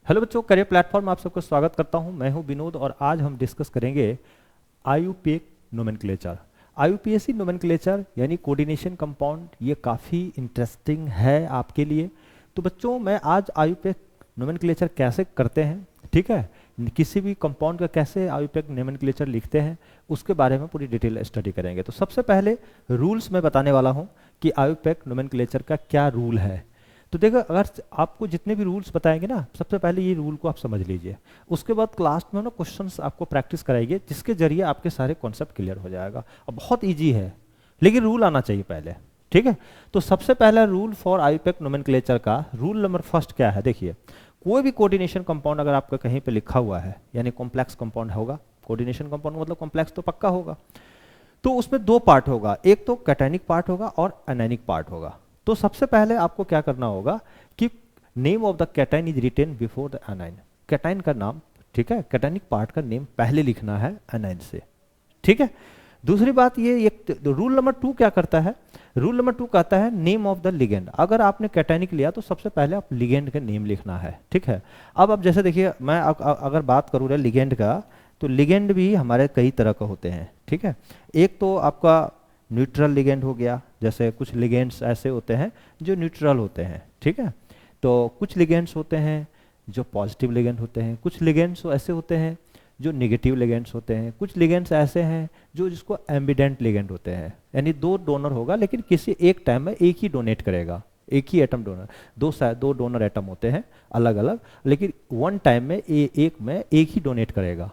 Hello बच्चों, career platform आप सबका स्वागत करता हूं। मैं हूं विनोद और आज हम डिस्कस करेंगे आईयूपीएक नोमेनक्लेचर। आईयूपीएसी नोमेनक्लेचर यानी कोऑर्डिनेशन कंपाउंड, ये काफ़ी इंटरेस्टिंग है आपके लिए। तो बच्चों, मैं आज आईयूपीएक नोमेनक्लेचर कैसे करते हैं, ठीक है, किसी भी कंपाउंड का कैसे आईयूपीएक नोमेनक्लेचर लिखते हैं, उसके बारे में पूरी डिटेल स्टडी करेंगे। तो सबसे पहले रूल्स मैं बताने वाला हूँ कि आईयूपीएक नोमेनक्लेचर का क्या रूल है। तो देखो, अगर आपको जितने भी रूल्स बताएंगे ना, सबसे पहले ये रूल को आप समझ लीजिए। उसके बाद क्लास में ना क्वेश्चंस आपको प्रैक्टिस कराइए, जिसके जरिए आपके सारे कॉन्सेप्ट क्लियर हो जाएगा। और बहुत इजी है, लेकिन रूल आना चाहिए पहले, ठीक है। तो सबसे पहला रूल फॉर आईयूपीएक नोमेनक्लेचर का रूल नंबर फर्स्ट क्या है, देखिए। कोई भी कोऑर्डिनेशन कंपाउंड अगर आपका कहीं पे लिखा हुआ है, यानी कॉम्प्लेक्स कंपाउंड होगा। कोऑर्डिनेशन कंपाउंड मतलब कॉम्प्लेक्स तो पक्का होगा। तो उसमें दो पार्ट होगा, एक तो कैटायनिक पार्ट होगा और एनायनिक पार्ट होगा। तो सबसे पहले आपको क्या करना होगा कि name of the cation is written before the anion. Cation का नाम, ठीक है, कैटायनिक पार्ट का नेम पहले लिखना है एनाइन से, ठीक है। दूसरी बात ये रूल नंबर 2 क्या करता है, रूल नंबर 2 कहता है नेम ऑफ द लिगेंड। अगर आपने कैटायनिक लिया तो सबसे पहले आप लिगेंड का नेम लिखना है, ठीक है। अब आप जैसे देखिए, मैं अगर बात करूँ लिगेंड का, तो लिगेंड भी हमारे कई तरह का होते हैं, ठीक है। एक तो आपका न्यूट्रल लिगेंड हो गया, जैसे कुछ लिगेंड्स ऐसे होते हैं जो न्यूट्रल होते हैं, ठीक है। तो कुछ लिगेंड्स होते हैं जो पॉजिटिव लिगेंड होते हैं, कुछ लिगेंड्स ऐसे होते हैं जो नेगेटिव लिगेंड्स होते हैं, कुछ लिगेंड्स ऐसे हैं जो जिसको एम्बिडेंट लिगेंड होते हैं, यानी दो डोनर होगा लेकिन किसी एक टाइम में एक ही डोनेट करेगा, एक ही एटम डोनर। दो डोनर एटम होते हैं अलग अलग, लेकिन वन टाइम में एक में एक ही डोनेट करेगा,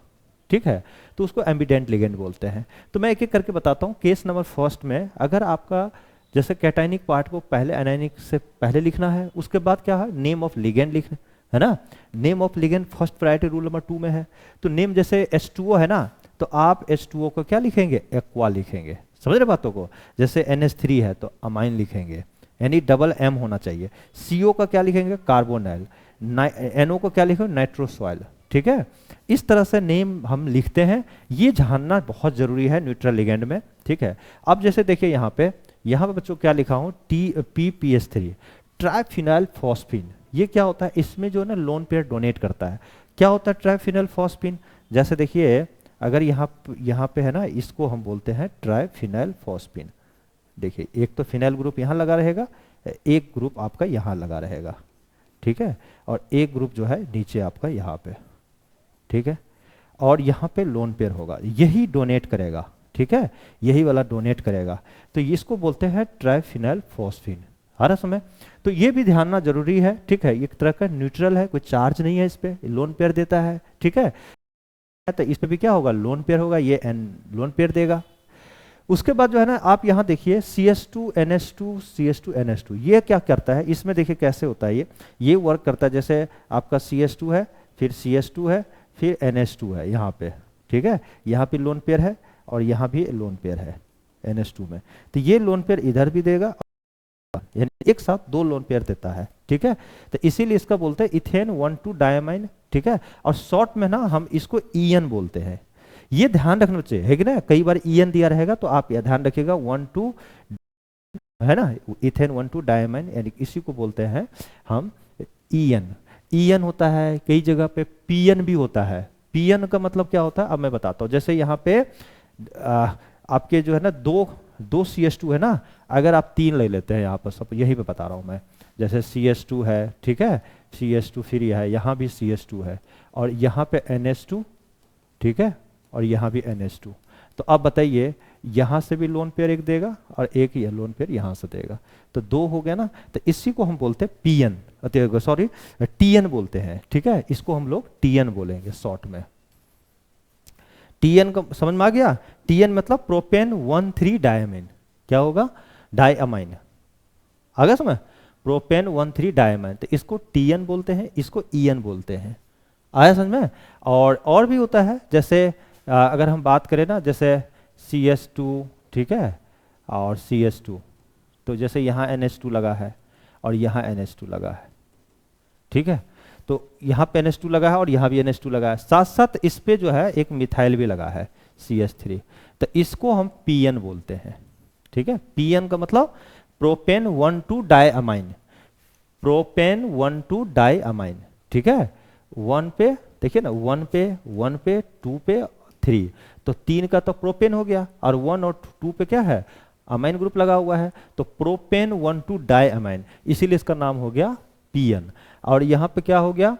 ठीक है। तो उसको एम्बिडेंट लिगेंड बोलते हैं। तो मैं एक एक करके बताता हूँ। केस नंबर फर्स्ट में अगर आपका जैसे कैटायनिक पार्ट को पहले एनायनिक से पहले लिखना है, उसके बाद क्या है, नेम ऑफ लिगेंड लिखना है ना। Name of ligand first priority rule number 2 में है। तो नेम जैसे H2O है ना, तो आप H2O को क्या लिखेंगे, एक्वा लिखेंगे। समझ रहे बातों को। जैसे NH3 है तो अमाइन लिखेंगे, यानी डबल M होना चाहिए। CO का क्या लिखेंगे, कार्बोनाइल। NO को क्या लिखेंगे, नाइट्रोसॉइल, ठीक है। इस तरह से नेम हम लिखते हैं, ये जानना बहुत जरूरी है न्यूट्रल लिगेंड में, ठीक है। अब जैसे देखिए यहाँ पे बच्चों क्या लिखा हूँ, PPS3 ट्राइफिनाइल फॉस्फीन। ये क्या होता है, इसमें जो है ना लोन पेयर डोनेट करता है। क्या होता है ट्राइफिनाइल फॉस्फीन, जैसे देखिए अगर यहाँ पे है ना, इसको हम बोलते हैं ट्राइफिनाइल फॉस्फीन। देखिए एक तो फिनाइल ग्रुप यहाँ लगा रहेगा, एक ग्रुप आपका यहाँ लगा रहेगा, ठीक है, और एक ग्रुप जो है नीचे आपका यहाँ पे, ठीक है। और यहाँ पे लोन पेयर होगा, यही डोनेट करेगा, ठीक है, यही वाला डोनेट करेगा। तो इसको बोलते हैं ट्राइफिनाइल फॉस्फीन। आ रहा समय। तो ये भी ध्यान रखना जरूरी है, ठीक है। एक तरह का न्यूट्रल है, कोई चार्ज नहीं है इस पे, लोन पेयर देता है, ठीक है। तो इस पे भी क्या होगा, लोन पेयर होगा, ये एन लोन पेयर देगा। उसके बाद जो है ना, आप यहाँ देखिए CS2NH2 CS2NH2, ये क्या करता है, इसमें देखिए कैसे होता है, ये वर्क करता है। जैसे आपका CS2 है, फिर CS2 है, फिर NH2 है यहाँ पे, ठीक है। यहाँ पे लोन पेयर है और यहाँ भी लोन पेयर है NH2 में। तो ये लोन पेयर इधर भी देगा, यानी एक साथ दो लोन पेयर देता है, ठीक है। तो इसीलिए इसका बोलते हैं इथेन 1,2 डायमाइन, ठीक है। और शॉर्ट में ना हम इसको EN बोलते हैं। ये ध्यान रखना चाहिए, है कि ना, कई बार EN दिया रहेगा तो आप ये ध्यान रखिएगा, 1,2 है ना, इथेन 1,2 डायमाइन, यानी इसी को बोलते हैं हम EN होता है। कई जगह पे PN भी होता है। PN का मतलब क्या होता है, अब मैं बताता हूँ। जैसे यहाँ पे आपके जो है ना दो CS2 है ना, अगर आप 3 ले लेते हैं यहाँ पर, सब यही पे बता रहा हूँ मैं। जैसे CS2 है, ठीक है, CS2 फिर यह है, यहाँ भी CS2 है, और यहाँ पे NH2, ठीक है, और यहाँ भी NH2। तो अब बताइए, यहाँ से भी लोन पेयर एक देगा और एक ही लोन पेयर यहाँ से देगा, तो 2 हो गया ना। तो इसी को हम बोलते हैं PN, सॉरी TN बोलते हैं, ठीक है। इसको हम लोग TN बोलेंगे शॉर्ट में। TN को समझ में आ गया। TN मतलब प्रोपेन 1,3 डायमाइन, क्या होगा, डायमाइन। आ गया समझ, प्रोपेन 1,3 डायमाइन। तो इसको TN बोलते हैं, इसको EN बोलते हैं। आया समझ में। और भी होता है, जैसे अगर हम बात करें ना, जैसे CS2, ठीक है, और CS2, तो जैसे यहाँ NH2 लगा है और यहाँ NH2 लगा है, ठीक है। तो यहाँ पे NH2 लगा है और यहाँ भी NH2 लगा है, साथ साथ इस पे जो है एक मिथाइल भी लगा है, CS3। तो इसको हम PN बोलते हैं, ठीक है। PN का मतलब प्रोपेन 1,2 डायमाइन, प्रोपेन 1,2 डायमाइन, ठीक है। 1 पे, देखिए ना 1 पे 1 पे 2 पे 3, तो 3 का तो प्रोपेन हो गया, और 1 और 2 पे क्या है, अमाइन ग्रुप लगा हुआ है, तो प्रोपेन 1,2 डाई अमाइन, इसीलिए इसका नाम हो गया पीएन। और यहाँ पे क्या हो गया,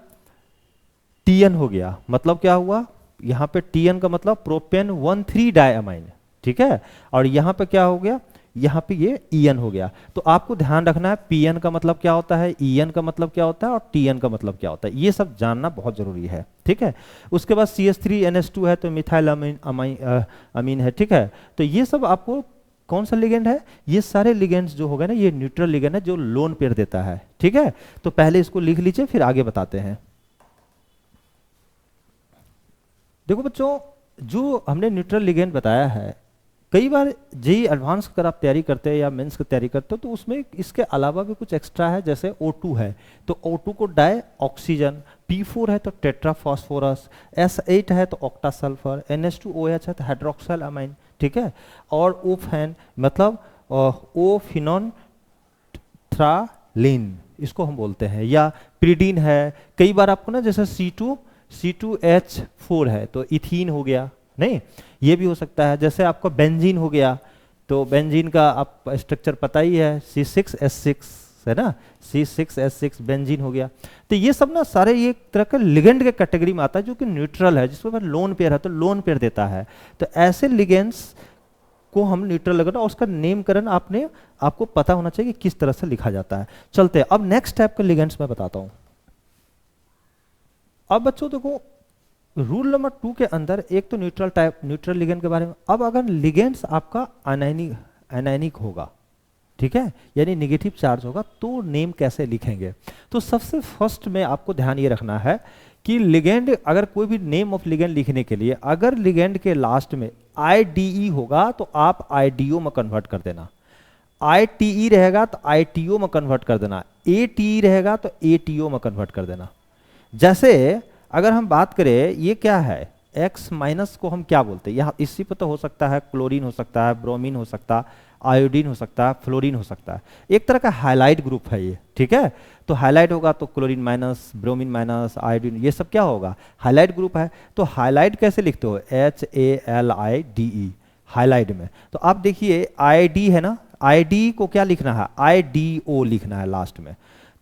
टीएन हो गया, मतलब क्या हुआ, यहाँ पे टीएन का मतलब प्रोपेन 1,3 डाई अमाइन, ठीक है। और यहाँ पे क्या हो गया, यहाँ पे ये ईएन हो गया। तो आपको ध्यान रखना है पीएन का मतलब क्या होता है, ईएन का मतलब क्या होता है, और टीएन का मतलब क्या होता है, ये सब जानना बहुत जरूरी है, ठीक है। उसके बाद CH3NH2 है तो मिथाइल अमीन है, ठीक है। तो ये सब आपको कौन सा लिगेंड है, ये सारे लिगेंड्स जो हो गए ना, ये न्यूट्रल लिगेंड है जो लोन पेयर देता है, ठीक है। तो पहले इसको लिख लीजिए, फिर आगे बताते हैं। देखो बच्चों, जो हमने न्यूट्रल लिगेंड बताया है, कई बार जेई एडवांस अगर आप तैयारी करते हैं या मेंस की तैयारी करते हो तो उसमें इसके अलावा भी कुछ एक्स्ट्रा है, जैसे O2 है तो O2 को डाई ऑक्सीजन, P4 है तो टेट्रा फास्फोरस, S8 है तो ऑक्टा सल्फर, NH2OH है तो हाइड्रोक्साइल अमाइन, ठीक है। और ओफेन मतलब ओफिनोन थ्रालिन इसको हम बोलते हैं, या प्रीडीन है। कई बार आपको ना जैसे C2H4 है तो इथीन हो गया, नहीं ये भी हो सकता है। जैसे आपका बेंजीन हो गया, तो बेंजीन का आप स्ट्रक्चर पता ही है, C6H6 है ना, C6H6 बेंजीन हो गया। तो ये सब ना सारे ये एक तरह का लिगेंड के कैटेगरी में आता है जो कि न्यूट्रल है, जिसके बाद लोन पेयर है तो लोन पेयर देता है। तो ऐसे लिगेंड्स को हम न्यूट्रल लगाना, और उसका नेमकरण आपको पता होना चाहिए कि किस तरह से लिखा जाता है। चलते हैं अब नेक्स्ट टाइप के लिगेंड्स मैं बताता हूं। अब बच्चों देखो, रूल नंबर 2 के अंदर एक तो न्यूट्रल लिगेंड के बारे में। अब अगर लिगेंड्स आपका अनायनिक होगा, ठीक है, यानी नेगेटिव चार्ज होगा, तो नेम कैसे लिखेंगे। तो सबसे फर्स्ट में आपको ध्यान ये रखना है कि लिगेंड, अगर कोई भी नेम ऑफ लिगेंड लिखने के लिए अगर लिगेंड के लास्ट में IDE होगा तो आप IDO में कन्वर्ट कर देना, ITE रहेगा तो ITO में कन्वर्ट कर देना, ATE रहेगा तो ATO में कन्वर्ट कर देना। जैसे अगर हम बात करें, ये क्या है, X माइनस को हम क्या बोलते हैं, यहाँ इसी पर तो हो सकता है क्लोरीन हो सकता है, ब्रोमीन हो सकता है, आयोडीन हो सकता है, फ्लोरीन हो सकता है, एक तरह का हाइलाइट ग्रुप है ये, ठीक है। तो हाइलाइट होगा तो chlorine minus, bromine minus, iodine, ये सब क्या होगा, हाइलाइट ग्रुप है। तो हाइलाइट कैसे लिखते हो, HALIDE हाइलाइट में। तो आप देखिए ID है ना, ID को क्या लिखना है, IDO लिखना है लास्ट में।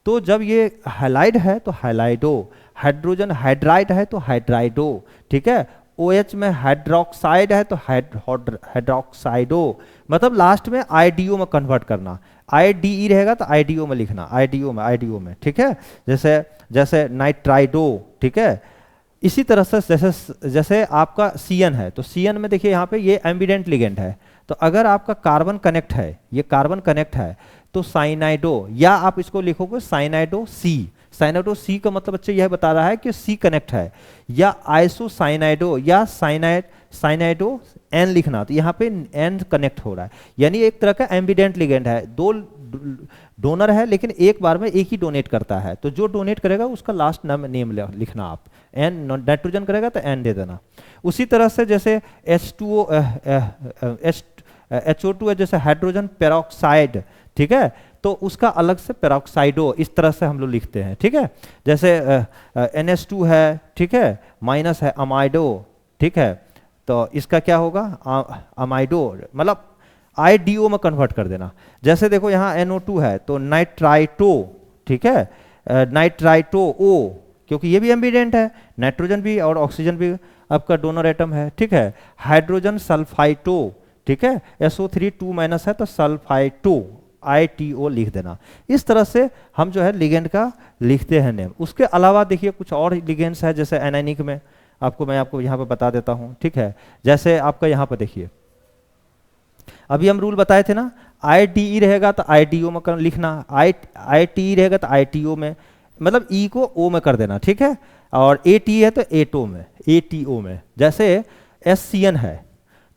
तो जब ये हाइलाइड है तो हाइलाइडो, हाइड्रोजन हाइड्राइड है तो हाइड्राइडो, ठीक है। OH में हाइड्रोक्साइड है तो हाइड्रोक्साइडो, मतलब लास्ट में IDO में कन्वर्ट करना। IDE रहेगा तो IDO में लिखना, IDO में, ठीक है। जैसे नाइट्राइडो, ठीक है। इसी तरह से जैसे आपका CN है तो CN में देखिए यहाँ पे ये एम्बिडेंट लिगेंड है, तो अगर आपका कार्बन कनेक्ट है, ये कार्बन कनेक्ट है तो साइनाइडो, या आप इसको लिखोगे साइनाइडो C। साइनाइडो C का मतलब बच्चे यह बता रहा है कि C कनेक्ट है, या आइसोसाइनाइडो या साइनाइडो N लिखना, तो यहाँ पे N कनेक्ट हो रहा है, यानी एक तरह का एम्बिडेंट लिगेंड है। दो डोनर है लेकिन एक बार में एक ही डोनेट करता है, तो जो डोनेट करेगा उसका लास्ट नेम लिखना आप, N नाइट्रोजन करेगा तो N दे देना। उसी तरह से जैसे HO2 है, जैसे हाइड्रोजन पेरोक्साइड, ठीक है, तो उसका अलग से पेरोक्साइडो, इस तरह से हम लोग लिखते हैं, ठीक है। जैसे NH2 है, ठीक है, माइनस है अमाइडो, ठीक है, तो इसका क्या होगा अमाइडो, मतलब IDO में कन्वर्ट कर देना। जैसे देखो यहाँ NO2 है तो नाइट्राइटो, ठीक है, नाइट्राइटो O, क्योंकि ये भी एम्बिडेंट है, नाइट्रोजन भी और ऑक्सीजन भी आपका डोनर एटम है, ठीक है। हाइड्रोजन सल्फाइटो, ठीक है, SO3 2 माइनस है तो सल्फाइटो, ITO लिख देना। इस तरह से हम जो है लिगेंड का लिखते हैं नेम। उसके अलावा देखिए कुछ और लिगेंड्स है, जैसे एनायनिक में मैं आपको यहाँ पे बता देता हूँ, ठीक है। जैसे आपका यहाँ पर देखिए, अभी हम रूल बताए थे ना, IDE रहेगा तो IDO में लिखना, ITE रहेगा तो ITO में, मतलब E को O में कर देना, ठीक है। और AT है तो ATO में। जैसे SCN है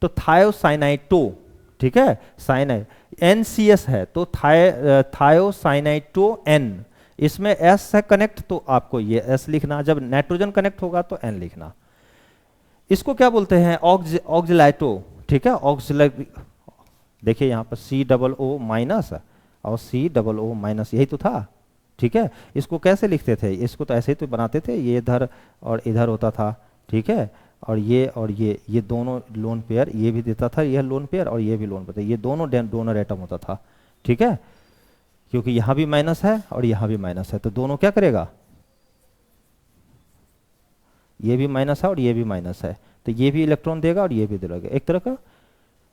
तो थायोसाइनाइटो, ठीक है, साइनाइड। NCS है तो थायोसाइनाइटो N, इसमें S है कनेक्ट तो आपको ये S लिखना, जब नाइट्रोजन कनेक्ट होगा तो N लिखना। इसको क्या बोलते हैं, ऑक्जिलाइटो, ठीक है, ऑक्जिलाइट। देखिए यहाँ पर COO माइनस और COO माइनस, यही तो था, ठीक है। इसको कैसे लिखते थे, इसको तो ऐसे ही तो बनाते थे, ये इधर और इधर होता था, ठीक है, और ये दोनों लोन पेयर, ये भी देता था, यह लोन पेयर और ये भी लोन पेयर, ये दोनों डोनर एटम होता था, ठीक है। क्योंकि यहाँ भी माइनस है और यहाँ भी माइनस है, तो दोनों क्या करेगा, ये भी माइनस है और ये भी माइनस है, तो ये भी इलेक्ट्रॉन देगा और ये भी देगा, एक तरह का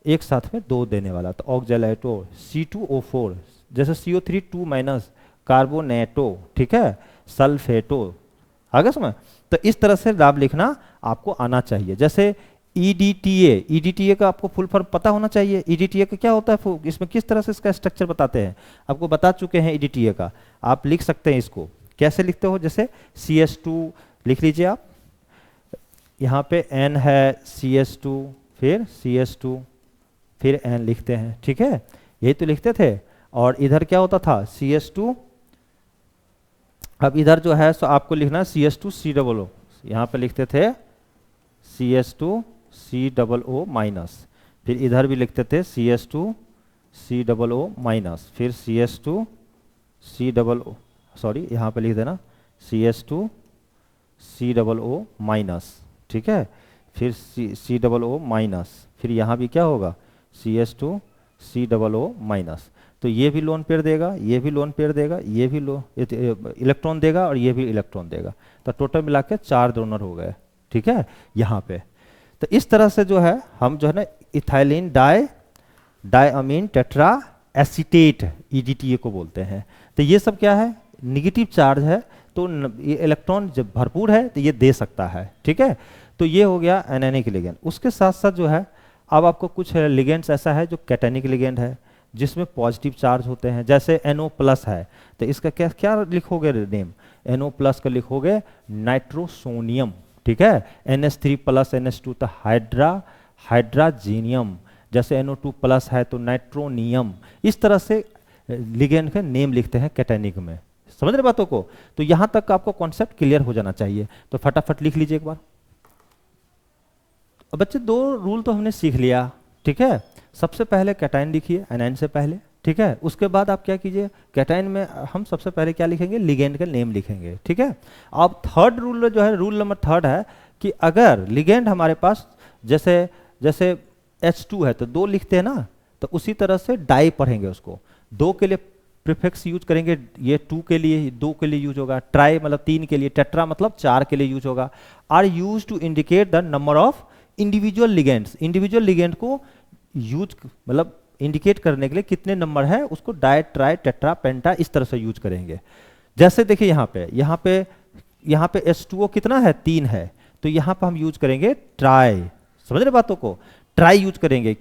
एक साथ में दो देने वाला। तो ऑक्जेलाइटो C2O4, जैसे CO3 2 माइनस, कार्बोनेटो, ठीक है, सल्फेटो, आगे समझ। तो इस तरह से नाम लिखना आपको आना चाहिए। जैसे EDTA का आपको फुल फॉर्म पता होना चाहिए। EDTA का क्या होता है, इसमें किस तरह से इसका स्ट्रक्चर बताते हैं, आपको बता चुके हैं। EDTA का आप लिख सकते हैं, इसको कैसे लिखते हो, जैसे CS2 लिख लीजिए आप, यहाँ पे N है, CS2 फिर CS2 फिर N लिखते हैं, ठीक है, यही तो लिखते थे। और इधर क्या होता था, CS2, अब इधर जो है सो आपको लिखना है CS2COO, यहाँ पे लिखते थे CS2COO माइनस, फिर इधर भी लिखते थे CS2COO माइनस, फिर CS2COO, सॉरी यहाँ पे लिख देना CS2COO माइनस, ठीक है, फिर COO माइनस, फिर यहाँ भी क्या होगा CS2COO माइनस। तो ये भी लोन पेयर देगा, ये भी लोन पेयर देगा, ये भी इलेक्ट्रॉन देगा और ये भी इलेक्ट्रॉन देगा, तो टोटल मिला के 4 डोनर हो गए, ठीक है, यहाँ पे। तो इस तरह से जो है हम जो है ना इथाइलिन डायअमीन टेट्रा एसीटेट EDTA को बोलते हैं। तो ये सब क्या है, निगेटिव चार्ज है, तो ये इलेक्ट्रॉन जब भरपूर है तो ये दे सकता है, ठीक है। तो ये हो गया एनायनिक लिगेंड। उसके साथ साथ जो है अब आपको कुछ लिगेंड्स ऐसा है जो कैटायनिक लिगेंड है, जिसमें पॉजिटिव चार्ज होते हैं, जैसे NO+ है, तो इसका क्या क्या लिखोगे नेम, NO+ का लिखोगे नाइट्रोसोनियम, ठीक है, NH3+ NH2 तो हाइड्राजीनियम, जैसे NO2+ है तो नाइट्रोनियम। इस तरह से लिगेंड के नेम लिखते हैं कैटायनिक में, समझ रहे बातों को। तो यहां तक आपको कॉन्सेप्ट क्लियर हो जाना चाहिए, तो फटाफट लिख लीजिए एक बार। अब बच्चे 2 रूल तो हमने सीख लिया, ठीक है। सबसे पहले कैटायन लिखिए एनायन से पहले, ठीक है। उसके बाद आप क्या कीजिए, कैटायन में हम सबसे पहले क्या लिखेंगे, लिगेंड का नेम लिखेंगे, ठीक है। अब थर्ड रूल जो है, रूल नंबर 3 है कि अगर लिगेंड हमारे पास जैसे H2 है तो 2 लिखते हैं ना, तो उसी तरह से डाई पढ़ेंगे उसको, 2 के लिए प्रीफिक्स यूज करेंगे, ये 2 के लिए 2 के लिए यूज होगा, ट्राई मतलब 3 के लिए, टेट्रा मतलब 4 के लिए यूज होगा। Are use to indicate the number of individual ligands, individual ligand को यूज मतलब इंडिकेट करने के लिए कितने नंबर है उसको डाई ट्राई टेट्रा पेंटा इस तरह से यूज करेंगे। जैसे देखिए यहाँ पे H2O कितना है, 3 है, तो यहाँ पे हम यूज करेंगे ट्राई, समझ रहे बातों को, ट्राई यूज करेंगे।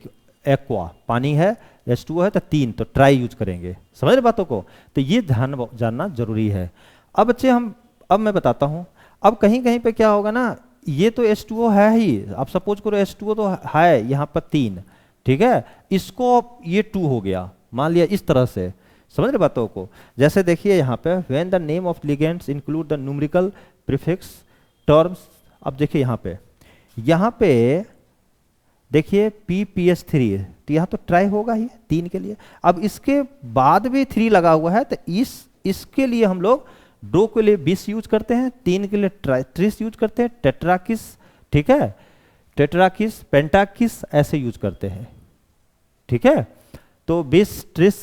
एक्वा पानी है, H2O है तो 3, तो ट्राई यूज करेंगे, समझ रहे बातों को। तो ये ध्यान जानना जरूरी है। अब बच्चे अब मैं बताता हूँ, अब कहीं कहीं पे क्या होगा ना, ये तो H2O है ही, आप सपोज करो H2O तो है यहाँ पर 3, ठीक है, इसको ये 2 हो गया, मान लिया इस तरह से, समझ रहे बातों को। जैसे देखिए यहाँ पे when the name of ligands include the numerical prefix terms, अब देखिए यहाँ पे देखिए PPH3, तो यहाँ तो ट्राई होगा ही 3 के लिए। अब इसके बाद भी 3 लगा हुआ है, तो इसके लिए हम लोग 2 के लिए 20 यूज करते हैं, 3 के लिए 30 यूज करते हैं, टेट्राकिस, ठीक है, टेट्राकिस पेंटाकिस ऐसे यूज करते हैं, ठीक है। तो 20 30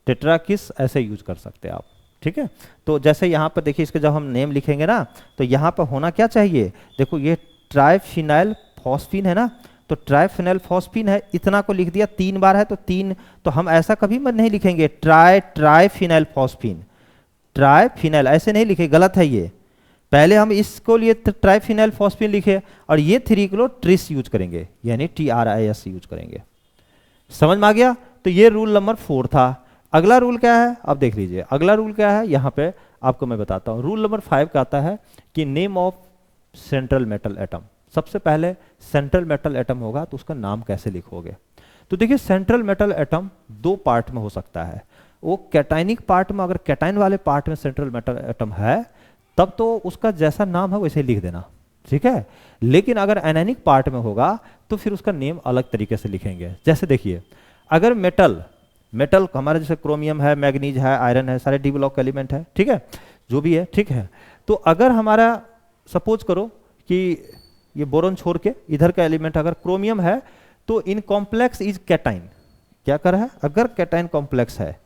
टेट्राकिस ऐसे यूज कर सकते हैं आप, ठीक है। तो जैसे यहाँ पर देखिए इसके जब हम नेम लिखेंगे ना, तो यहाँ पर होना क्या चाहिए, देखो ये ट्राइफिनाइल फॉस्फीन है ना, तो ट्राइफिनाइल फॉस्फीन है, इतना को लिख दिया, 3 बार है तो 3, तो हम ऐसा कभी मत नहीं लिखेंगे ट्राइफिनाइल फॉस्फीन, ट्राइफिनाइल ऐसे नहीं लिखे, गलत है ये। पहले हम इसको लिए ट्राइफिनाइल फॉस्फीन लिखे और ये 3 किलो ट्रिस यूज करेंगे, यानी TRIS यूज करेंगे, समझ में आ गया। तो ये रूल नंबर 4 था। अगला रूल क्या है, अब देख लीजिए अगला रूल क्या है, यहाँ पे आपको मैं बताता हूँ। रूल नंबर 5 का आता है कि name of central metal atom. सबसे पहले सेंट्रल मेटल एटम होगा तो उसका नाम कैसे लिखोगे। तो देखिए सेंट्रल मेटल एटम 2 पार्ट में हो सकता है। वो कैटायनिक पार्ट में, अगर कैटायन वाले पार्ट में सेंट्रल मेटल एटम है तब तो उसका जैसा नाम है वैसे लिख देना, ठीक है। लेकिन अगर एनायनिक पार्ट में होगा तो फिर उसका नेम अलग तरीके से लिखेंगे। जैसे देखिए अगर मेटल मेटल हमारे जैसे क्रोमियम है, मैग्नीज है, आयरन है, सारे डी ब्लॉक एलिमेंट है, ठीक है, जो भी है, ठीक है। तो अगर हमारा सपोज करो कि ये बोरोन छोड़ के इधर का एलिमेंट अगर क्रोमियम है, तो इन कॉम्प्लेक्स इज कैटाइन, क्या कर रहा है, अगर कैटाइन कॉम्प्लेक्स है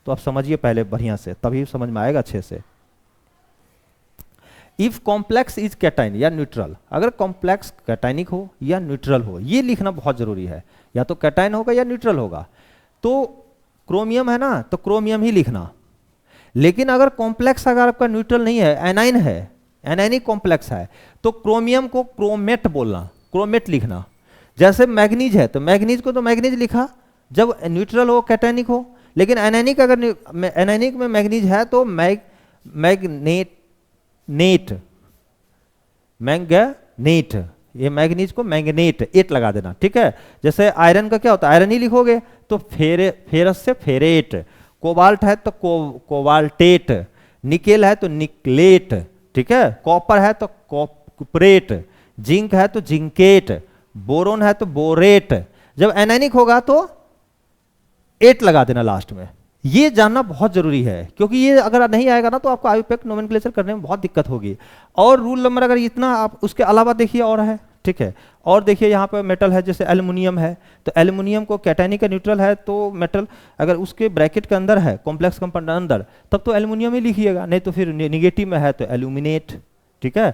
तो आप समझिए पहले बढ़िया से, तभी समझ में आएगा अच्छे से। इफ कॉम्प्लेक्स इज कैटाइन या न्यूट्रल, अगर कॉम्प्लेक्स कैटाइनिक हो या न्यूट्रल हो, ये लिखना बहुत जरूरी है, या तो कैटाइन होगा या न्यूट्रल होगा। तो क्रोमियम है ना, तो क्रोमियम ही लिखना। लेकिन अगर कॉम्प्लेक्स अगर आपका न्यूट्रल नहीं है, एनाइन है, एनाइनिक कॉम्प्लेक्स है, तो क्रोमियम को क्रोमेट बोलना, क्रोमेट लिखना। जैसे मैग्नीज है तो मैग्नीज को तो मैग्नीज लिखा जब न्यूट्रल हो, कैटाइनिक हो। लेकिन एनाइनिक अगर एनाइनिक में मैग्नीज है तो मैग्नेट, मैंगनेट, ये मैग्नीज को मैंगनेट एट लगा देना, ठीक है। जैसे आयरन का क्या होता है, आयरन ही लिखोगे तो फेरस से फेरेट, कोबाल्ट है तो कोबाल्टेट, निकेल है तो निकलेट, ठीक है, कॉपर है तो कॉपरेट, जिंक है तो जिंकेट, बोरोन है तो बोरेट। जब एनाइनिक होगा तो एट लगा देना लास्ट में। ये जानना बहुत जरूरी है, क्योंकि ये अगर नहीं आएगा ना तो आपको आईयूपैक नोमेनक्लेचर करने में बहुत दिक्कत होगी। और रूल नंबर अगर इतना, आप उसके अलावा देखिए और है, ठीक है। और देखिए यहाँ पे मेटल है, जैसे एल्युमिनियम है, तो एल्युमिनियम को कैटाइनिक का न्यूट्रल है तो मेटल अगर उसके ब्रैकेट के अंदर है, कॉम्प्लेक्स कंपाउंड अंदर, तब तो एल्युमिनियम ही लिखिएगा, नहीं तो फिर निगेटिव में है तो एल्यूमिनेट, ठीक है।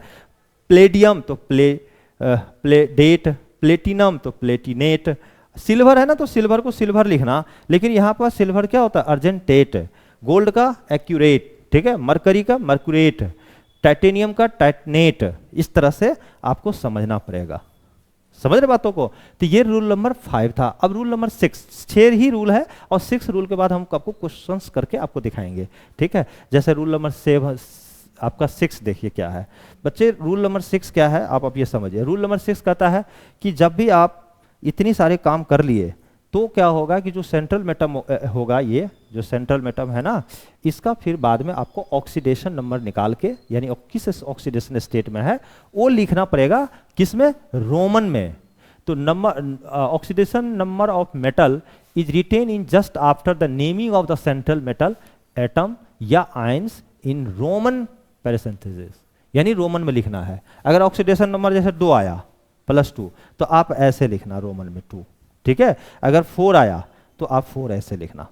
प्लेडियम तो प्लेडेट, प्लेटिनम तो प्लेटिनेट, सिल्वर है ना तो सिल्वर को सिल्वर लिखना, लेकिन यहाँ पर सिल्वर क्या होता है, अर्जेंटेट, गोल्ड का एक्यूरेट, ठीक है, मरकरी का मर्कुरेट, टाइटेनियम का टाइटनेट। इस तरह से आपको समझना पड़ेगा, समझ रहे बातों को। तो ये रूल नंबर 5 था। अब रूल नंबर 6, 6 ही रूल है, और 6 रूल के बाद हम आपको क्वेश्चंस करके आपको दिखाएंगे, ठीक है। जैसे रूल नंबर 7 आपका 6 देखिए क्या है बच्चे। रूल नंबर 6 क्या है आप अब ये समझिए। रूल नंबर 6 कहता है कि जब भी आप इतनी सारे काम कर लिए तो क्या होगा कि जो सेंट्रल मेटम होगा, ये जो सेंट्रल मेटम है ना, इसका फिर बाद में आपको ऑक्सीडेशन नंबर निकाल के, यानी किस ऑक्सीडेशन स्टेट में है वो लिखना पड़ेगा, किसमें, रोमन में। तो number oxidation number of metal is written in just after the naming of the central metal atom या आयंस इन रोमन पैरेंथेसिस, यानी रोमन में लिखना है। अगर ऑक्सीडेशन नंबर जैसे 2 आया +2 तो आप ऐसे लिखना रोमन में 2, ठीक है। अगर 4 आया तो आप 4 ऐसे लिखना,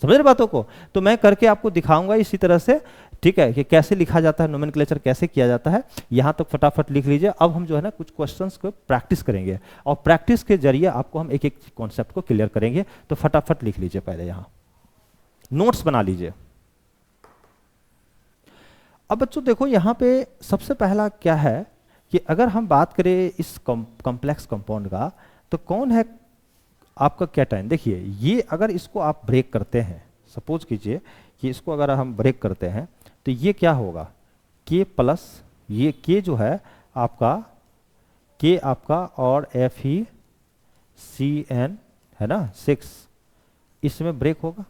समझ रहे बातों को। तो मैं करके आपको दिखाऊंगा इसी तरह से, ठीक है, कि कैसे लिखा जाता है, नोमेनक्लेचर कैसे किया जाता है। यहां तक फटाफट लिख लीजिए। अब हम जो है ना कुछ क्वेश्चंस को प्रैक्टिस करेंगे, और प्रैक्टिस के जरिए आपको हम एक एक कॉन्सेप्ट को क्लियर करेंगे। तो फटाफट लिख लीजिए, पहले यहां नोट्स बना लीजिए। अब बच्चों देखो यहाँ पे सबसे पहला क्या है कि अगर हम बात करें इस कॉम्प्लेक्स कंपाउंड का, तो कौन है आपका कैटायन। देखिए ये अगर इसको आप ब्रेक करते हैं, सपोज कीजिए कि इसको अगर हम ब्रेक करते हैं तो ये क्या होगा, K+, ये K जो है आपका, K आपका और FeCN है ना 6, इसमें ब्रेक होगा।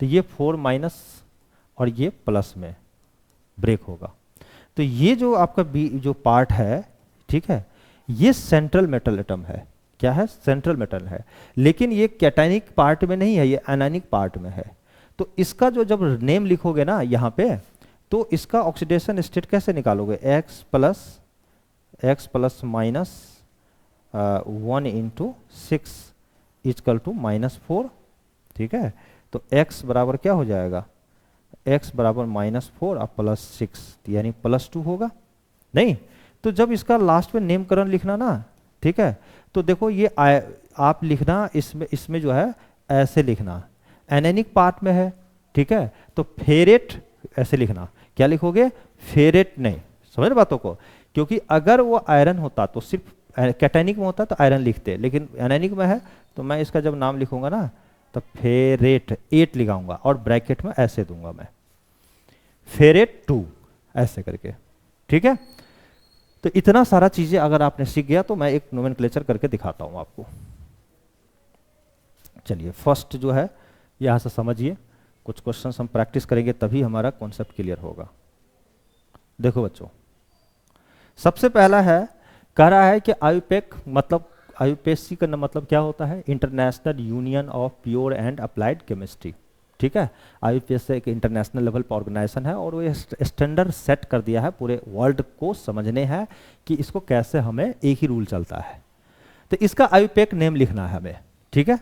तो ये 4- और ये प्लस में ब्रेक होगा। तो ये जो आपका जो पार्ट है, ठीक है, ये सेंट्रल मेटल एटम है। क्या है, सेंट्रल मेटल है। लेकिन ये कैटायनिक पार्ट में नहीं है, ये एनायनिक पार्ट में है। तो इसका जो जब नेम लिखोगे ना यहाँ पे, तो इसका ऑक्सीडेशन स्टेट कैसे निकालोगे, X प्लस -1 × 6 = -4, ठीक है। तो X बराबर क्या हो जाएगा, X बराबर -4 और +6, यानी +2 होगा नहीं। तो जब इसका लास्ट में नेमकरण लिखना ना, ठीक है, तो देखो ये आप लिखना इसमें जो है ऐसे लिखना, एनायनिक पार्ट में है, ठीक है। तो फेरेट ऐसे लिखना, क्या लिखोगे, फेरेट नहीं, समझ रहे बातों को। क्योंकि अगर वो आयरन होता तो सिर्फ कैटायनिक में होता तो आयरन लिखते, लेकिन एनायनिक में है तो मैं इसका जब नाम लिखूंगा ना तो फेरेट 8 लिखाऊंगा और ब्रैकेट में ऐसे दूंगा मैं, फेरेट 2 ऐसे करके, ठीक है। तो इतना सारा चीजें अगर आपने सीख गया तो मैं एक नोमेनक्लेचर करके दिखाता हूं आपको। चलिए फर्स्ट जो है यहां से समझिए, कुछ क्वेश्चंस हम प्रैक्टिस करेंगे तभी हमारा कॉन्सेप्ट क्लियर होगा। देखो बच्चों, सबसे पहला है, कह रहा है कि आईयूपैक मतलब IUPAC का मतलब क्या होता है? International union of pure and applied chemistry. ठीक है, IUPAC एक इंटरनेशनल लेवल पर ऑर्गेनाइजेशन है और वो स्टैंडर्ड सेट कर दिया है पूरे वर्ल्ड को समझने हैं कि इसको कैसे हमें एक ही रूल चलता है। तो इसका IUPAC नेम लिखना है हमें। ठीक है,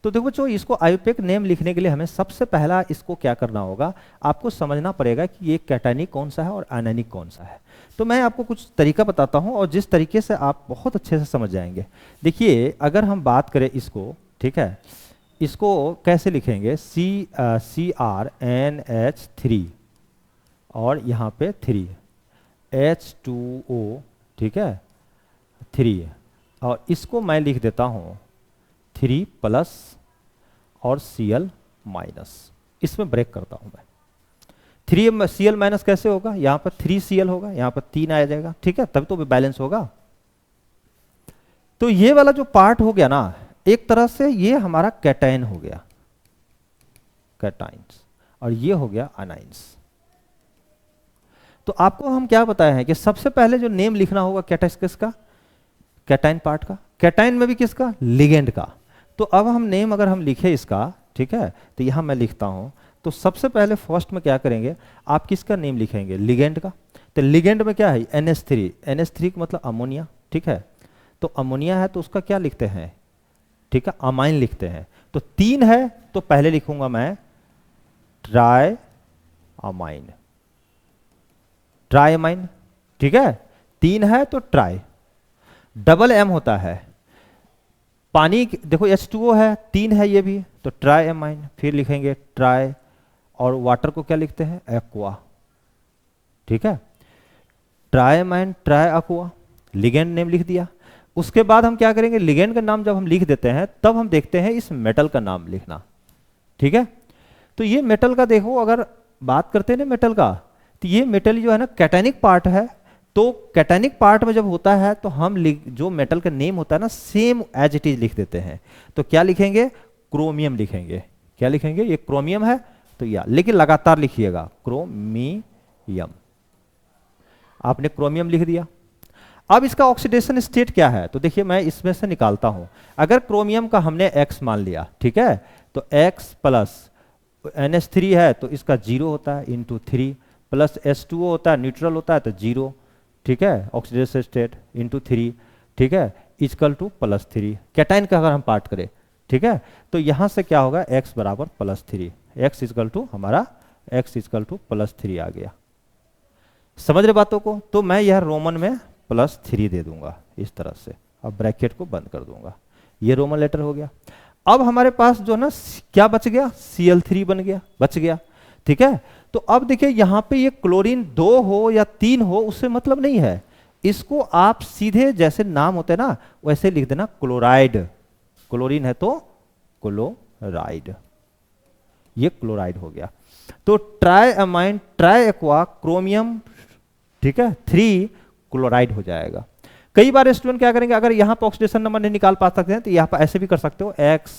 तो देखो बच्चों, इसको IUPAC नेम लिखने के लिए हमें सबसे पहला इसको क्या करना होगा, आपको समझना पड़ेगा कि ये कैटायनिक कौन सा है और आयनिक कौन सा है। तो मैं आपको कुछ तरीका बताता हूं और जिस तरीके से आप बहुत अच्छे से समझ जाएंगे। देखिए, अगर हम बात करें इसको, ठीक है, इसको कैसे लिखेंगे, CrNH3 और यहाँ पे 3 H2O, ठीक है, 3, और इसको मैं लिख देता हूँ 3 प्लस और Cl माइनस। इसमें ब्रेक करता हूँ मैं। 3 Cl माइनस कैसे होगा, यहाँ पर 3 Cl होगा, यहाँ पर 3 आ जाएगा। ठीक है, तब तो भी बैलेंस होगा। तो ये वाला जो पार्ट हो गया ना, एक तरह से ये हमारा कैटायन हो गया, कैटाइंस, और ये हो गया अनाइंस। तो आपको हम क्या बताए हैं कि सबसे पहले जो नेम लिखना होगा कैटाइंस किसका, कैटाइन पार्ट का, कैटाइन में भी किसका, लिगेंड का। तो अब हम नेम अगर हम लिखे इसका, ठीक है, तो यहां मैं लिखता हूं। तो सबसे पहले फर्स्ट में क्या करेंगे, आप किसका नेम लिखेंगे, लिगेंड का। तो लिगेंड में क्या है, NH3, NH3 का मतलब अमोनिया। ठीक है, तो अमोनिया है तो उसका क्या लिखते हैं, ठीक है, अमाइन लिखते हैं। तो 3 है तो पहले लिखूंगा मैं ट्राई अमाइन, ट्राई अमाइन। ठीक है, 3 है तो ट्राई, डबल M होता है पानी, देखो H2O है, 3 है ये भी, तो ट्राई एमाइन। फिर लिखेंगे ट्राई, और वाटर को क्या लिखते हैं, एक्वा। ठीक है, try amine, try aqua, ligand name लिख दिया। उसके बाद हम क्या करेंगे, लिगेंड का नाम जब हम लिख देते हैं तब हम देखते हैं इस मेटल का नाम लिखना। ठीक है, तो ये मेटल का देखो, अगर बात करते हैं ना मेटल का, तो ये मेटल जो है ना कैटायनिक पार्ट है। तो कैटायनिक पार्ट में जब होता है तो हम जो मेटल का नेम होता है ना, सेम एज इट इज लिख देते हैं। तो क्या लिखेंगे, क्रोमियम लिखेंगे। क्या लिखेंगे, ये क्रोमियम है तो या, लेकिन लगातार लिखिएगा, क्रोमियम। आपने क्रोमियम लिख दिया। अब इसका ऑक्सीडेशन स्टेट क्या है, तो देखिए मैं इसमें से निकालता हूं। अगर क्रोमियम का हमने X मान लिया, ठीक है, तो X प्लस NH3 है तो इसका 0 होता है, इंटू 3 प्लस H2O होता है, न्यूट्रल होता है तो 0। ठीक है, ऑक्सीडेशन स्टेट इंटू 3, ठीक है, इजकल टू +3। कैटाइन का अगर हम पार्ट करें, ठीक है, तो यहां से क्या होगा, x बराबर +3, x इजकल टू हमारा x इजकल टू +3 आ गया। समझ रहे बातों को? तो मैं यह रोमन में +3 दे दूंगा इस तरह से, अब ब्रैकेट को बंद कर दूंगा। ये रोमन लेटर हो गया। अब हमारे पास जो ना क्या बच गया, Cl3 बन गया, बच गया। ठीक है, तो अब देखिए यहां पे ये क्लोरीन 2 हो या 3 हो उससे मतलब नहीं है, इसको आप सीधे जैसे नाम होते हैं ना वैसे लिख देना, क्लोराइड। क्लोरीन है तो क्लोराइड, ये क्लोराइड हो गया। तो try amine, try aqua, chromium, ठीक है, 3 क्लोराइड हो जाएगा। कई बार स्टूडेंट क्या करेंगे, अगर यहां पर ऑक्सीडेशन नंबर नहीं निकाल पा सकते हैं तो यहां पर ऐसे भी कर सकते हो, x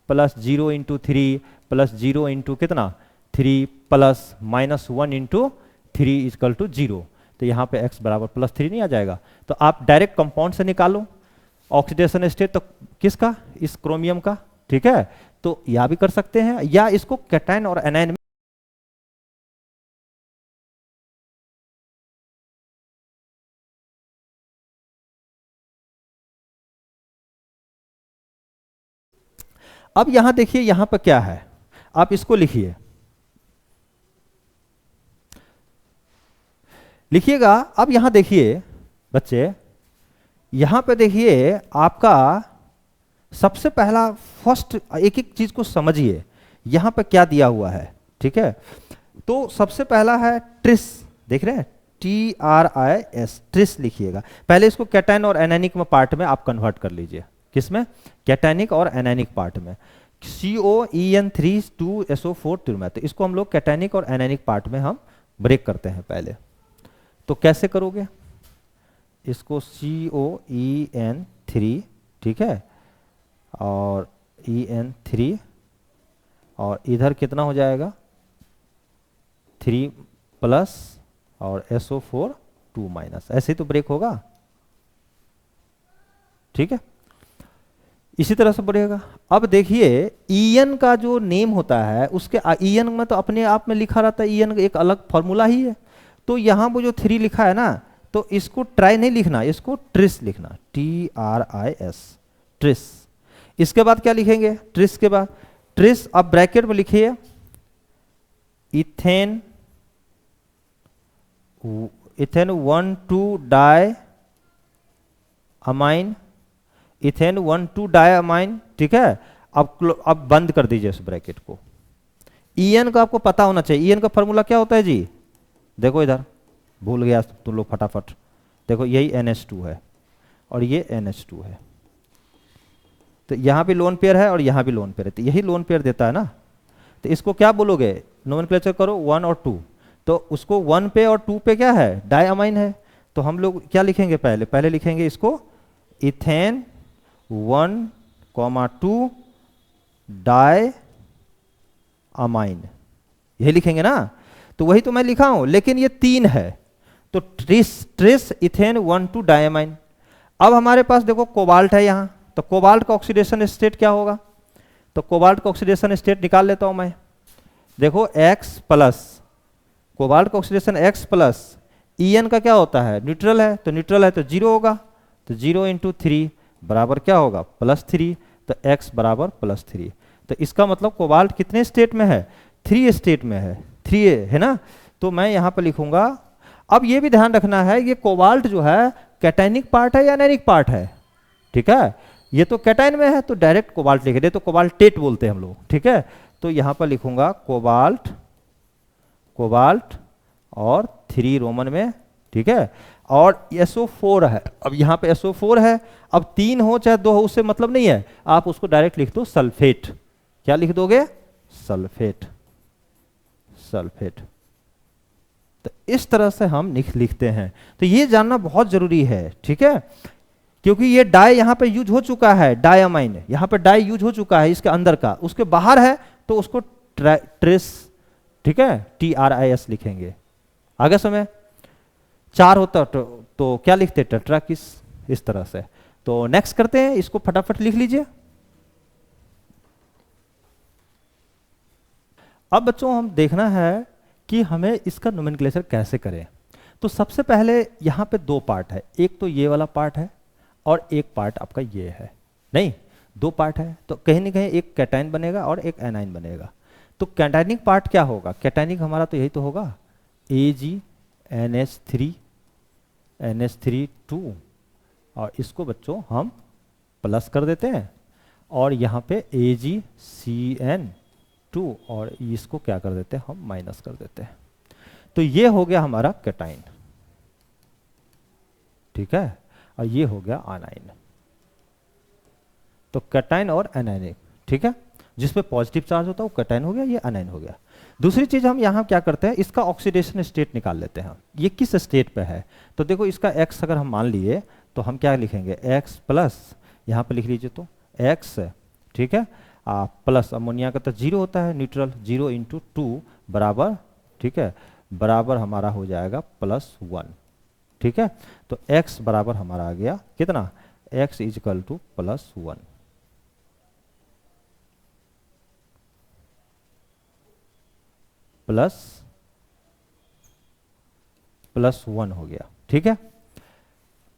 plus 0 into 3 plus 0 into कितना 3 प्लस -1 इंटू 3 इजकल टू 0। तो यहाँ पे x बराबर +3 नहीं आ जाएगा। तो आप डायरेक्ट कंपाउंड से निकालो ऑक्सीडेशन स्टेट, तो किसका, इस क्रोमियम का। ठीक है, तो यह भी कर सकते हैं, या इसको कैटायन और एनायन में अब यहां देखिए यहां पर क्या है, आप इसको लिखिए, लिखिएगा। अब यहां देखिए बच्चे, यहां पे देखिए आपका सबसे पहला फर्स्ट, एक एक चीज को समझिए यहां पे क्या दिया हुआ है। ठीक है, तो सबसे पहला है ट्रिस, देख रहे हैं, TRIS, ट्रिस लिखिएगा। पहले इसको कैटायन और एनायनिक में पार्ट में आप कन्वर्ट कर लीजिए, किसमें, कैटायनिक और एनायनिक पार्ट में। COEN3 2SO4 में, तो इसको हम लोग कैटायनिक और एनायनिक पार्ट में हम ब्रेक करते हैं पहले। तो कैसे करोगे, इसको COEN3, ठीक है, और EN3, और इधर कितना हो जाएगा 3 प्लस और SO4 2 माइनस, ऐसे ही तो ब्रेक होगा। ठीक है, इसी तरह से बढ़ेगा। अब देखिए ईएन का जो नेम होता है उसके ईएन में तो अपने आप में लिखा रहता है, ईएन एक अलग फॉर्मूला ही है। तो यहाँ वो जो 3 लिखा है ना, तो इसको ट्राई नहीं लिखना, इसको ट्रिस लिखना, TRIS, ट्रिस। इसके बाद क्या लिखेंगे, ट्रिस के बाद ट्रिस, अब ब्रैकेट में लिखिए ethane, ethane 1,2 diamine, ethane 1,2 diamine, ठीक है। अब बंद कर दीजिए इस ब्रैकेट को। ईएन का आपको पता होना चाहिए, ईएन का फॉर्मूला क्या होता है जी, देखो इधर, भूल गया तुम लोग फटाफट, देखो यही NH2 है और ये NH2 है। तो यहाँ भी लोन पेयर है और यहाँ भी लोन पेयर है, तो यही लोन पेयर देता है ना। तो इसको क्या बोलोगे, नोमेनक्लेचर करो 1 और 2, तो उसको 1 पे और 2 पे क्या है, डायअमाइन है। तो हम लोग क्या लिखेंगे, पहले लिखेंगे इसको इथेन 1,2 डाई अमाइन, यही लिखेंगे ना। तो वही तो मैं लिखा हूं, लेकिन ये 3 है, तो ट्रिस इथेन 1,2 डायअमाइन। अब हमारे पास देखो कोबाल्ट है यहाँ, तो कोबाल्ट का ऑक्सीडेशन स्टेट क्या होगा, तो कोबाल्ट का ऑक्सीडेशन स्टेट निकाल लेता हूं मैं। देखो X प्लस, कोबाल्ट का ऑक्सीडेशन X प्लस, EN का क्या होता है, न्यूट्रल है, तो न्यूट्रल है तो 0 होगा, तो 0 × 3 बराबर क्या होगा, +3, तो X बराबर +3। तो इसका मतलब कोबाल्ट कितने स्टेट में है, 3 स्टेट में है, 3 है ना। तो मैं यहाँ पर लिखूंगा, अब ये भी ध्यान रखना है ये कोबाल्ट जो है कैटायनिक पार्ट है या एनायनिक पार्ट है, ठीक है। ये तो कैटायन में है तो डायरेक्ट कोबाल्ट लिख दे, तो कोबाल्टेट बोलते हैं हम लोग, ठीक है। तो यहाँ पर लिखूंगा कोबाल्ट, कोबाल्ट और 3 रोमन में, ठीक है। और SO4 है, अब यहाँ पे SO4 है, अब 3 हो चाहे 2 हो उससे मतलब नहीं है, आप उसको डायरेक्ट लिख दो सल्फेट। क्या लिख दोगे, सल्फेट, सल्फेट। तो इस तरह से हम लिखते हैं। तो ये जानना बहुत जरूरी है, ठीक है, क्योंकि ये डाई यहाँ पे यूज हो चुका है, डायअमाइन यहाँ पे डाई यूज हो चुका है इसके अंदर का, उसके बाहर है तो उसको ट्रेस, ठीक है, TRIS लिखेंगे। आगे समय 4 होता तो क्या लिखते, टेट्राकिस, इस तरह से। तो नेक्स्ट करते हैं, इसको फटाफट लिख लीजिए। अब बच्चों हम देखना है कि हमें इसका नोमेनक्लेचर कैसे करें। तो सबसे पहले यहाँ पे 2 पार्ट है, एक तो ये वाला पार्ट है और एक पार्ट आपका ये है, नहीं 2 पार्ट है, तो कहीं ना कहीं एक कैटायन बनेगा और एक एनाइन बनेगा। तो कैटायनिक पार्ट क्या होगा, कैटायनिक हमारा तो यही तो होगा AgNH3 NH3 2, और इसको बच्चों हम प्लस कर देते हैं, और यहाँ पे AgCN2, और इसको क्या कर देते हैं, हम माइनस कर देते हैं। तो ये हो गया हमारा कैटायन, ठीक है, और ये हो गया आनाइन। तो कैटायन और एनायनिक, ठीक है, जिसपे पॉजिटिव चार्ज होता है वो कैटायन हो गया, ये एनायन हो गया। दूसरी चीज हम यहाँ क्या करते हैं, इसका ऑक्सीडेशन स्टेट निकाल लेते हैं, ये किस स्टेट पे है। तो देखो इसका X अगर हम मान लिए तो हम क्या लिखेंगे, X प्लस, यहाँ पे लिख लीजिए तो X, ठीक है, प्लस अमोनिया का तो 0 होता है, न्यूट्रल, 0 × 2 बराबर, ठीक है, बराबर हमारा हो जाएगा +1, ठीक है। तो X बराबर हमारा आ गया कितना, X = +1, +1 हो गया, ठीक है।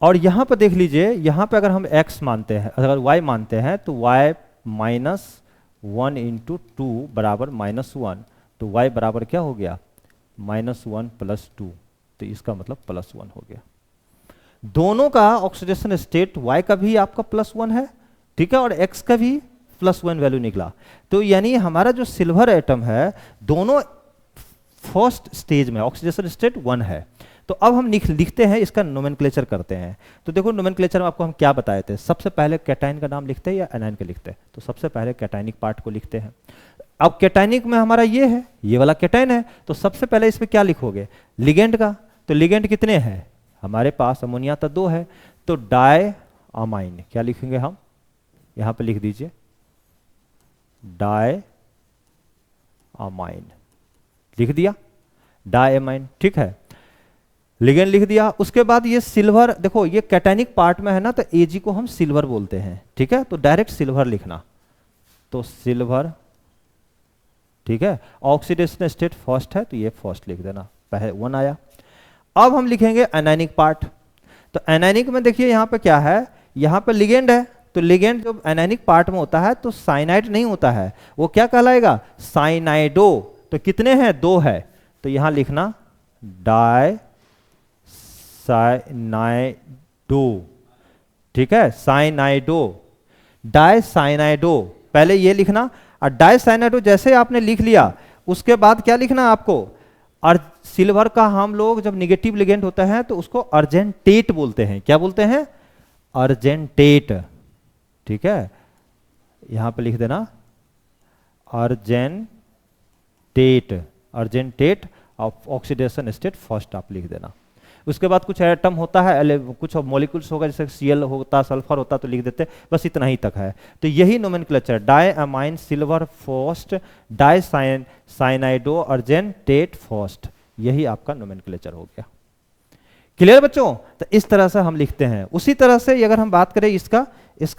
और यहां पर देख लीजिए, यहां पे अगर हम x मानते हैं, अगर y मानते हैं तो y -1 × 2 बराबर -1, तो y बराबर क्या हो गया, -1 + 2, तो इसका मतलब +1 हो गया। दोनों का ऑक्सीडेशन स्टेट y का भी आपका +1 है, ठीक है, और x का भी +1 वैल्यू निकला। तो यानी हमारा जो सिल्वर एटम है दोनों फर्स्ट स्टेज में ऑक्सीडेशन स्टेट 1 है। तो अब हम लिखते हैं, इसका नोमेनक्लेचर करते हैं। तो देखो नोमेनक्लेचर में आपको हम क्या बताए थे, सबसे पहले कैटायन का नाम लिखते हैं या एनायन का लिखते हैं, तो सबसे पहले कैटायनिक पार्ट को लिखते हैं। अब कैटायनिक में हमारा ये है, ये वाला कैटायन है, तो सबसे पहले इसमें क्या लिखोगे, लिगेंड का। तो लिगेंड कितने हैं हमारे पास, अमोनिया तो 2 है, तो डाई अमाइन, क्या लिखेंगे हम, यहां पे लिख दीजिए डाई अमाइन, लिख दिया डायअमाइन, ठीक है। लिगेंड लिख दिया। उसके बाद ये सिल्वर, देखो ये कैटायनिक पार्ट में है ना, तो Ag को हम सिल्वर बोलते हैं, ठीक है, तो डायरेक्ट सिल्वर लिखना, तो सिल्वर, ठीक है। ऑक्सीडेशन स्टेट फर्स्ट है तो ये फर्स्ट लिख देना, पहले 1 आया। अब हम लिखेंगे एनायनिक पार्ट। तो एनायनिक में देखिए यहाँ पे क्या है, यहाँ पे लिगेंड है, तो लिगेंड जब एनायनिक पार्ट में होता है तो साइनाइड नहीं होता है, वो क्या कहलाएगा, साइनाइडो। तो कितने हैं, 2 है, तो यहाँ लिखना डाई साइनाइडो, ठीक है, साइनाइडो, डाई साइनाइडो, पहले ये लिखना। और डाई साइनाइडो जैसे आपने लिख लिया, उसके बाद क्या लिखना आपको, और सिल्वर का हम लोग जब निगेटिव लिगेंड होता है तो उसको अर्जेंटेट बोलते हैं, क्या बोलते हैं, अर्जेंटेट, ठीक है, यहां पे लिख देना argentate, argentate of oxidation state first आप लिख देना। उसके बाद कुछ एटम होता है, कुछ मॉलिक्यूल्स होगा, जैसे Cl होता, सल्फर होता तो लिख देते, बस इतना ही तक है। तो यही nomenclature, di amine silver first, di cyanido argentate first, यही आपका नोमेनक्लेचर हो गया। क्लियर बच्चों, तो इस तरह से हम लिखते हैं। उसी तरह से अगर हम बात करें इसका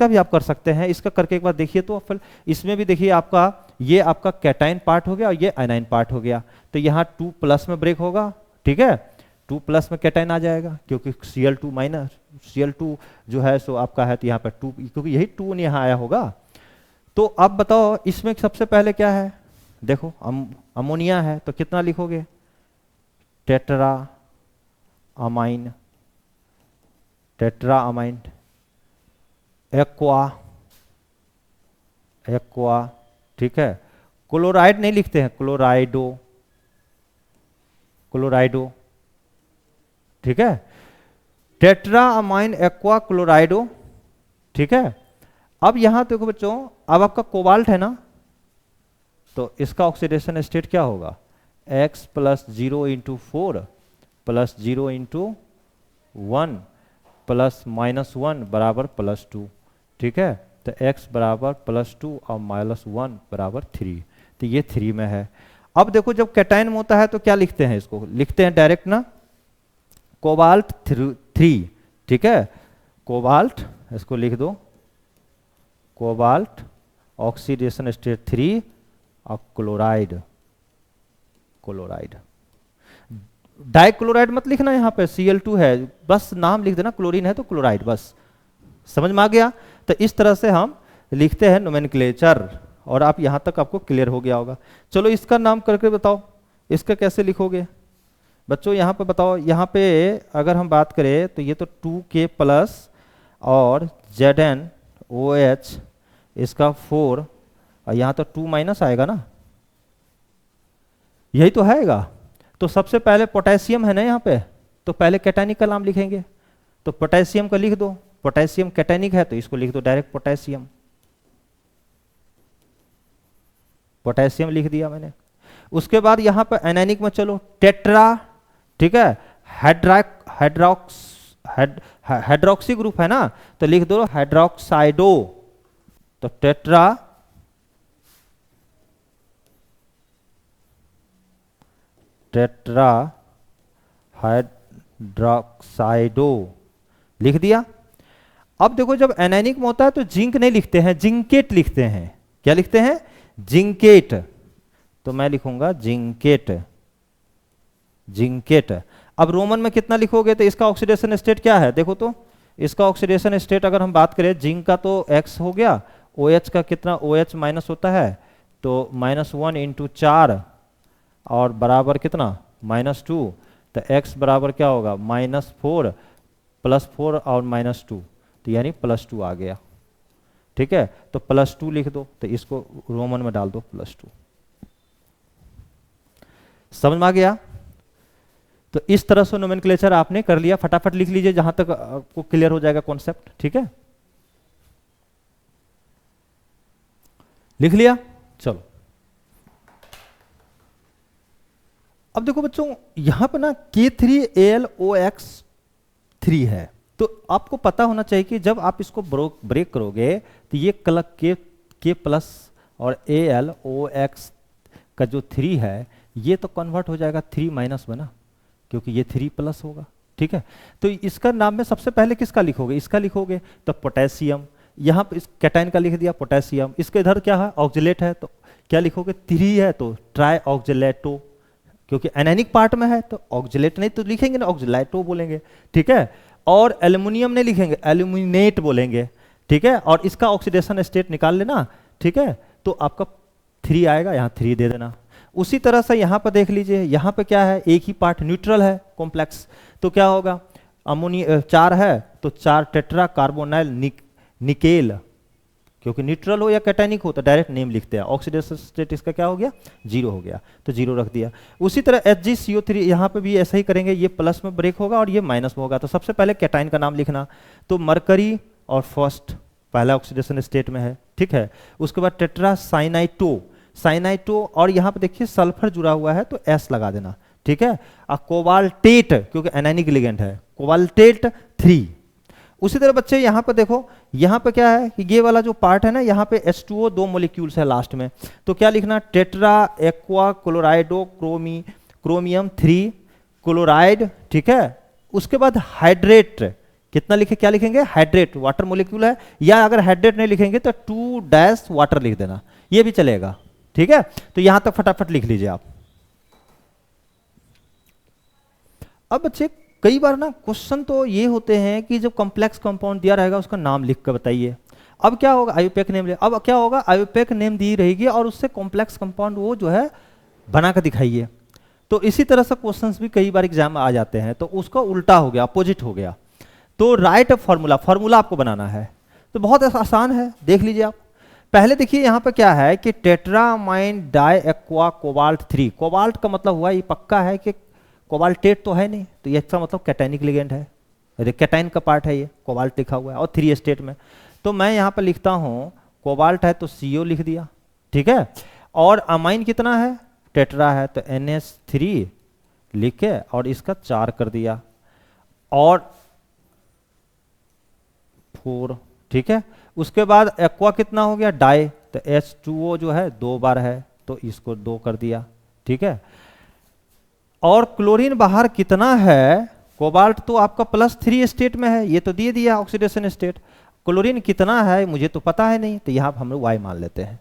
भी आप कर सकते हैं। इसका करके एक बार देखिए, तो फिर इसमें भी देखिए आपका ये आपका कैटाइन पार्ट हो गया और ये आयनाइन पार्ट हो गया, तो यहाँ 2+ में ब्रेक होगा, ठीक है, 2+ में कैटाइन आ जाएगा, क्योंकि Cl2 माइनस, Cl2 जो है सो आपका है, तो यहाँ पर 2, क्योंकि यही 2 यहाँ आया होगा। तो अब बताओ इसमें सबसे पहले क्या है, देखो अमोनिया है, तो कितना लिखोगे, tetra amine, tetra amine, aqua, aqua, ठीक है। क्लोराइड नहीं लिखते हैं, क्लोराइडो, क्लोराइडो, ठीक है, टेट्रा अमाइन एक्वा क्लोराइडो, ठीक है। अब यहां देखो बच्चों, अब आपका कोबाल्ट है ना, तो इसका ऑक्सीडेशन स्टेट क्या होगा, x + 0 × 4 + 0 × 1 + -1 बराबर +2, ठीक है। तो x बराबर +2 और -1 बराबर 3, तो ये 3 में है। अब देखो जब कैटाइन में होता है तो क्या लिखते हैं, इसको लिखते हैं डायरेक्ट ना, कोबाल्ट 3, ठीक है, कोबाल्ट, इसको लिख दो कोबाल्ट ऑक्सीडेशन स्टेट 3 और क्लोराइड, क्लोराइड, डाइक्लोराइड मत लिखना, यहाँ पे Cl2 है, बस नाम लिख देना, क्लोरीन है तो क्लोराइड, बस समझ में आ गया। तो इस तरह से हम लिखते हैं नोमेनक्लेचर, और आप यहाँ तक आपको क्लियर हो गया होगा। चलो इसका नाम करके बताओ, इसका कैसे लिखोगे बच्चों, यहाँ पे बताओ। यहाँ पे अगर हम बात करें तो ये तो 2K+ और ZnOH इसका 4, और यहाँ तो 2- आएगा ना, यही तो आएगा। तो सबसे पहले पोटेशियम है ना यहाँ पे, तो पहले कैटायनिक का नाम लिखेंगे, तो पोटेशियम का लिख दो, पोटेशियम कैटायनिक है तो इसको लिख दो डायरेक्ट पोटेशियम, पोटेशियम लिख दिया मैंने। उसके बाद यहाँ पे एनायनिक में चलो, टेट्रा, ठीक है, हाइड्रोक्सी ग्रुप है ना, तो लिख दो हाइड्रोक्साइडो, तो टेट्रा टेट्रा हाइड्रोक्साइडो लिख दिया। अब देखो जब एनायनिक में होता है तो जिंक नहीं लिखते हैं, जिंकेट लिखते हैं। क्या लिखते हैं, जिंकेट, तो मैं लिखूंगा जिंकेट, जिंकेट। अब रोमन में कितना लिखोगे, तो इसका ऑक्सीडेशन स्टेट क्या है, देखो तो इसका ऑक्सीडेशन स्टेट अगर हम बात करें, जिंक का तो X हो गया, OH का कितना, OH माइनस होता है, तो -1 × 4 और बराबर कितना, -2, तो X बराबर क्या होगा, -4 + 4 और -2, तो यानी +2 आ गया, ठीक है। तो +2 लिख दो, तो इसको रोमन में डाल दो +2, समझ में आ गया। तो इस तरह से नोमेनक्लेचर आपने कर लिया, फटाफट लिख लीजिए जहां तक आपको क्लियर हो जाएगा कॉन्सेप्ट, ठीक है, लिख लिया। चलो अब देखो बच्चों, यहां पर ना K3AlOX3 है, तो आपको पता होना चाहिए कि जब आप इसको ब्रेक करोगे तो ये K+ और AlOX का जो 3 है ये तो कन्वर्ट हो जाएगा 3- में ना, क्योंकि ये 3+ होगा, ठीक है। तो इसका नाम में सबसे पहले किसका लिखोगे, इसका लिखोगे, तो पोटेशियम, यहाँ पे इस कैटाइन का लिख दिया पोटेशियम, इसके इधर क्या है ऑक्जिलेट है, तो क्या लिखोगे 3 है तो ट्राई ऑक्जिलेटो, क्योंकि एनायनिक पार्ट में है तो ऑक्जिलेट नहीं तो लिखेंगे ना, ऑक्जिलेटो बोलेंगे, ठीक है। और एल्युमिनियम नहीं लिखेंगे, एल्यूमिनेट बोलेंगे, ठीक है। और इसका ऑक्सीडेशन स्टेट निकाल लेना, ठीक है, तो आपका 3 आएगा, यहाँ 3 दे देना। उसी तरह से यहाँ पर देख लीजिए, यहाँ पे क्या है, एक ही पार्ट न्यूट्रल है कॉम्प्लेक्स, तो क्या होगा, अमोनिया 4 है तो 4 टेट्रा कार्बोनाइल निकेल, क्योंकि न्यूट्रल हो या कैटाइनिक हो तो डायरेक्ट नेम लिखते हैं, ऑक्सीडेशन स्टेट इसका क्या हो गया 0 हो गया, तो 0 रख दिया। उसी तरह HgCO3 यहाँ पे भी ऐसा ही करेंगे, ये प्लस में ब्रेक होगा और ये माइनस में होगा, तो सबसे पहले कैटाइन का नाम लिखना, तो मरकरी और फर्स्ट पहला ऑक्सीडेशन स्टेट में है, ठीक है। उसके बाद टेट्रा साइनाइटो और यहाँ पे देखिए सल्फर जुड़ा हुआ है तो S लगा देना, ठीक है। और कोबाल्टेट क्योंकि एनायनिक लिगेंड है, कोबाल्टेट 3। उसी तरह बच्चे यहाँ पे देखो, यहाँ पे क्या है कि ये वाला जो पार्ट है ना, यहाँ पे H2O 2 मोलिक्यूल्स है लास्ट में, तो क्या लिखना, टेट्रा एक्वा क्लोराइडो क्रोमियम 3 क्लोराइड, ठीक है। उसके बाद हाइड्रेट, कितना लिखे, क्या लिखेंगे हाइड्रेट, वाटर मोलिक्यूल है, या अगर हाइड्रेट नहीं लिखेंगे तो 2 वाटर लिख देना, ये भी चलेगा, ठीक है। तो यहां तक फटाफट लिख लीजिए आप। अब बच्चे कई बार ना क्वेश्चन तो ये होते हैं कि जब कॉम्प्लेक्स कंपाउंड दिया रहेगा उसका नाम लिख कर बताइए। अब क्या होगा, आयुपेक नेम ले, अब क्या होगा, आयुपेक नेम दी रहेगी और उससे कॉम्प्लेक्स कंपाउंड वो जो है बना कर दिखाइए। तो इसी तरह से क्वेश्चंस भी कई बार एग्जाम में आ जाते हैं, तो उसका उल्टा हो गया, अपोजिट हो गया। तो राइट फॉर्मूला आपको बनाना है, तो बहुत आसान है, देख लीजिए आप। पहले देखिए यहाँ पे क्या है कि टेट्रामाइन डाई एक्वा कोबाल्ट 3, कोबाल्ट का मतलब हुआ ये पक्का है कि कोबाल्टेट तो है नहीं, तो ये इसका मतलब कैटाइनिक लिगेंड है, कैटाइन का पार्ट है ये, कोबाल्ट लिखा हुआ है और 3 स्टेट में। तो मैं यहाँ पे लिखता हूँ कोबाल्ट है तो CO लिख दिया, ठीक है। और अमाइन कितना है, टेट्रा है तो NH3 लिख के और इसका 4 कर दिया, और 4, ठीक है। उसके बाद एक्वा कितना हो गया, डाई, तो H2O जो है 2 बार है तो इसको 2 कर दिया, ठीक है। और क्लोरीन बाहर कितना है, कोबाल्ट तो आपका +3 स्टेट में है, ये तो दे दिया ऑक्सीडेशन स्टेट, क्लोरीन कितना है मुझे तो पता है नहीं, तो यहाँ हम लोग Y मान लेते हैं,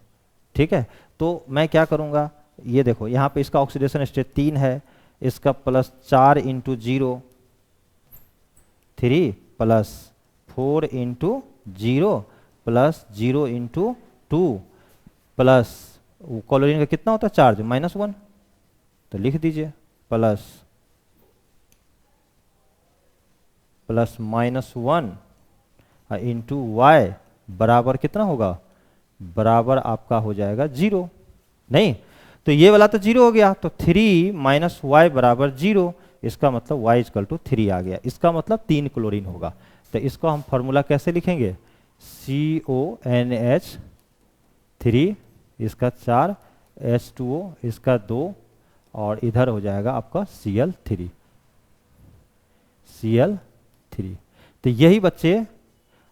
ठीक है। तो मैं क्या करूँगा, ये देखो यहाँ पे इसका ऑक्सीडेशन स्टेट 3 है, इसका +4 × 0 3 +4 × 0 +0 × 2 प्लस क्लोरीन का कितना होता है चार्ज -1, तो लिख दीजिए प्लस -1 इंटू Y बराबर कितना होगा, बराबर आपका हो जाएगा 0, नहीं तो ये वाला तो 0 हो गया, तो 3 - Y बराबर 0, इसका मतलब Y = 3 आ गया, इसका मतलब 3 क्लोरीन होगा। तो इसको हम फॉर्मूला कैसे लिखेंगे, CONH3 इसका 4, H2O इसका 2 और इधर हो जाएगा आपका Cl3। तो यही बच्चे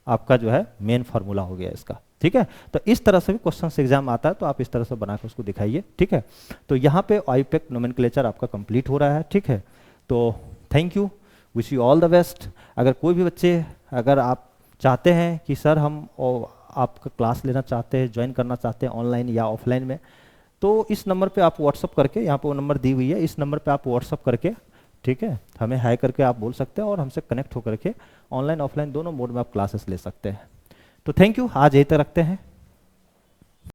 आपका जो है मेन फार्मूला हो गया इसका, ठीक है। तो इस तरह से भी क्वेश्चन एग्जाम आता है, तो आप इस तरह से बनाकर उसको दिखाइए, ठीक है। तो यहाँ पे आयुपेक नोमेनक्लेचर आपका कंप्लीट हो रहा है, ठीक है। तो thank you, wish you all the best. अगर कोई भी बच्चे, अगर आप चाहते हैं कि सर हम आपका क्लास लेना चाहते हैं, ज्वाइन करना चाहते हैं ऑनलाइन या ऑफलाइन में, तो इस नंबर पे आप व्हाट्सअप करके, यहाँ पे वो नंबर दी हुई है, इस नंबर पे आप व्हाट्सअप करके, ठीक है, हमें हाई करके आप बोल सकते हैं और हमसे कनेक्ट होकर के ऑनलाइन ऑफलाइन दोनों मोड में आप क्लासेस ले सकते हैं। तो थैंक यू, आज यही तक रखते हैं।